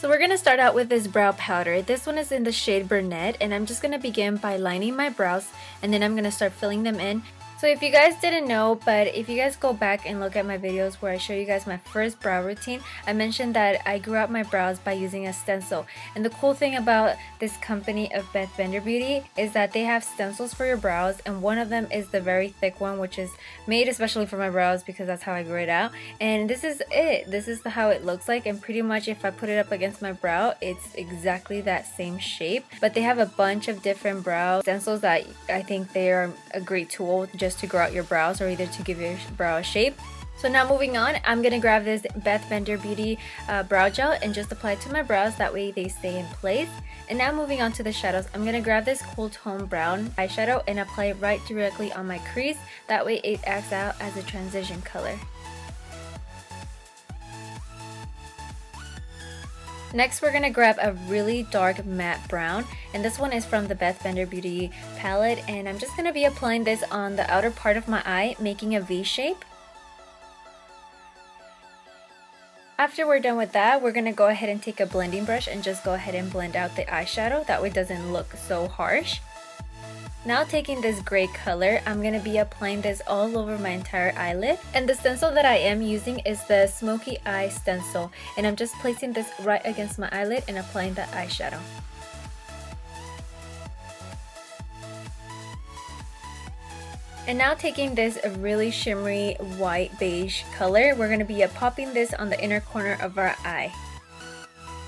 We're gonna start out with this brow powder. This one is in the shade Brunette, and I'm just gonna begin by lining my brows, and then I'm gonna start filling them in. So if you guys didn't know, but if you guys go back and look at my videos where I show you guys my first brow routine, I mentioned that I grew out my brows by using a stencil. And the cool thing about this company of Beth Bender Beauty is that they have stencils for your brows, and one of them is the very thick one, which is made especially for my brows because that's how I grew it out. And this is it. This is how it looks like, and pretty much if I put it up against my brow, it's exactly that same shape. But they have a bunch of different brow stencils that I think they are a great tool just to grow out your brows, or either to give your brow a shape. So now moving on, I'm gonna grab this Beth Bender Beauty brow gel and just apply it to my brows, that way they stay in place. And now moving on to the shadows, I'm gonna grab this cool tone brown eyeshadow and apply it right directly on my crease, that way it acts out as a transition color. Next, we're gonna grab a really dark matte brown, and this one is from the Beth Bender Beauty palette, and I'm just gonna be applying this on the outer part of my eye, making a V shape. After we're done with that, we're gonna go ahead and take a blending brush and just go ahead and blend out the eyeshadow, that way it doesn't look so harsh. Now taking this gray color, I'm going to be applying this all over my entire eyelid. And the stencil that I am using is the Smoky Eye stencil. And I'm just placing this right against my eyelid and applying the eyeshadow. And now taking this really shimmery white beige color, we're going to be popping this on the inner corner of our eye.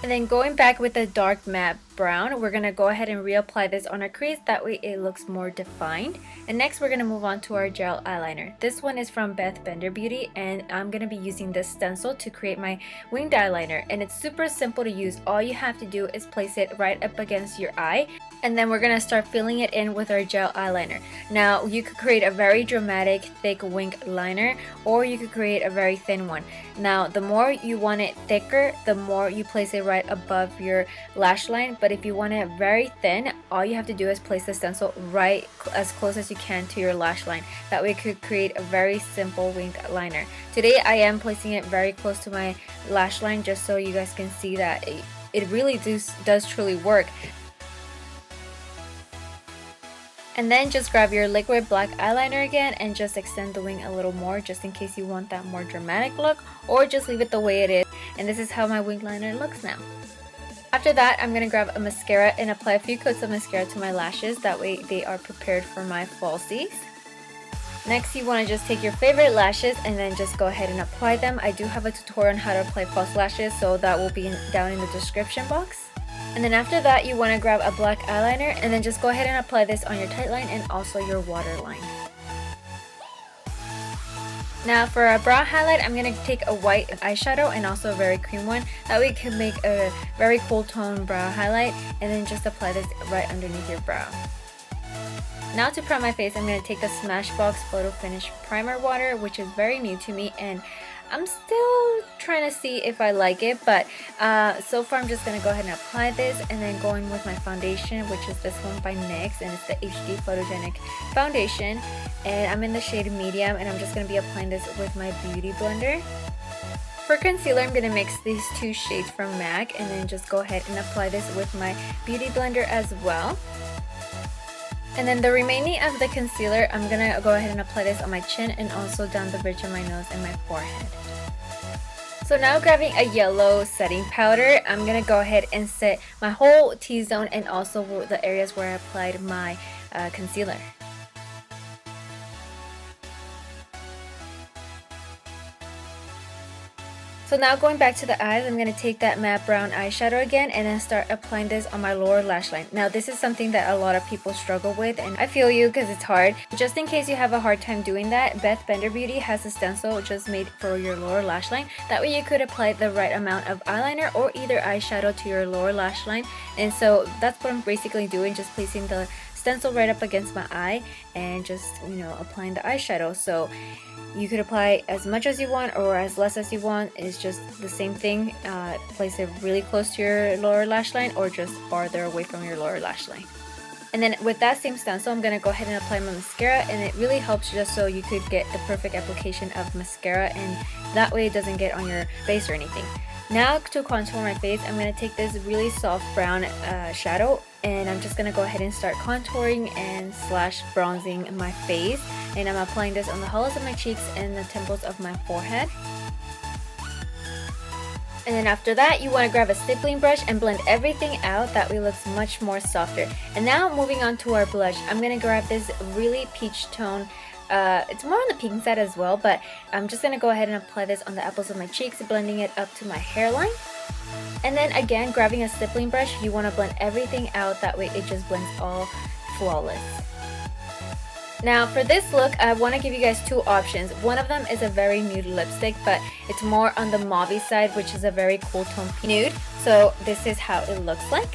And then going back with the dark matte brown, we're going to go ahead and reapply this on our crease, that way it looks more defined. And next we're going to move on to our gel eyeliner. This one is from Beth Bender Beauty, and I'm going to be using this stencil to create my winged eyeliner. And it's super simple to use. All you have to do is place it right up against your eye, and then we're going to start filling it in with our gel eyeliner. Now you could create a very dramatic thick wing liner, or you could create a very thin one. Now the more you want it thicker, the more you place it right above your lash line. But if you want it very thin, all you have to do is place the stencil right as close as you can to your lash line. That way it could create a very simple winged liner. Today I am placing it very close to my lash line, just so you guys can see that it really does truly work. And then just grab your liquid black eyeliner again and just extend the wing a little more, just in case you want that more dramatic look, or just leave it the way it is. And this is how my wing liner looks now. After that, I'm going to grab a mascara and apply a few coats of mascara to my lashes, that way they are prepared for my falsies. Next, you want to just take your favorite lashes and then just go ahead and apply them. I do have a tutorial on how to apply false lashes, so that will be down in the description box. And then after that, you want to grab a black eyeliner and then just go ahead and apply this on your tight line and also your waterline. Now for a brow highlight, I'm going to take a white eyeshadow and also a very cream one. That way you can make a very cool tone brow highlight, and then just apply this right underneath your brow. Now to prime my face, I'm going to take the Smashbox Photo Finish Primer Water, which is very new to me, and I'm still trying to see if I like it, but so far I'm just going to go ahead and apply this, and then go in with my foundation, which is this one by NYX, and it's the HD Photogenic Foundation, and I'm in the shade Medium, and I'm just going to be applying this with my Beauty Blender. For concealer, I'm going to mix these two shades from MAC, and then just go ahead and apply this with my Beauty Blender as well. And then the remaining of the concealer, I'm going to go ahead and apply this on my chin and also down the bridge of my nose and my forehead. So now grabbing a yellow setting powder, I'm going to go ahead and set my whole T-zone and also the areas where I applied my concealer. So now going back to the eyes, I'm going to take that matte brown eyeshadow again and then start applying this on my lower lash line. Now this is something that a lot of people struggle with, and I feel you because it's hard. Just in case you have a hard time doing that, Beth Bender Beauty has a stencil just made for your lower lash line. That way you could apply the right amount of eyeliner or either eyeshadow to your lower lash line. And so that's what I'm basically doing, just placing the stencil right up against my eye and just, applying the eyeshadow. So you could apply as much as you want or as less as you want. It's just the same thing. Place it really close to your lower lash line or just farther away from your lower lash line. And then with that same stencil, I'm going to go ahead and apply my mascara, and it really helps just so you could get the perfect application of mascara, and that way it doesn't get on your face or anything. Now to contour my face, I'm going to take this really soft brown shadow, and I'm just going to go ahead and start contouring and / bronzing my face. And I'm applying this on the hollows of my cheeks and the temples of my forehead. And then after that, you want to grab a stippling brush and blend everything out. That way it looks much more softer. And now moving on to our blush, I'm going to grab this really peach tone. It's more on the pink side as well, but I'm just going to go ahead and apply this on the apples of my cheeks, blending it up to my hairline. And then again, grabbing a stippling brush, you want to blend everything out. That way it just blends all flawless. Now for this look, I want to give you guys two options. One of them is a very nude lipstick, but it's more on the mauve side, which is a very cool tone nude. So this is how it looks like.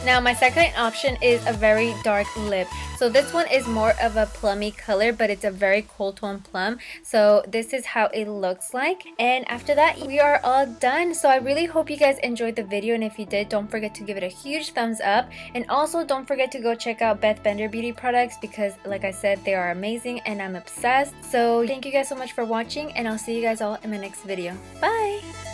Now my second option is a very dark lip. So this one is more of a plummy color, but it's a very cool tone plum. So this is how it looks like. And after that, we are all done. So I really hope you guys enjoyed the video, and if you did, don't forget to give it a huge thumbs up. And also don't forget to go check out Beth Bender Beauty products, because like I said, they are amazing and I'm obsessed. So thank you guys so much for watching, and I'll see you guys all in my next video. Bye!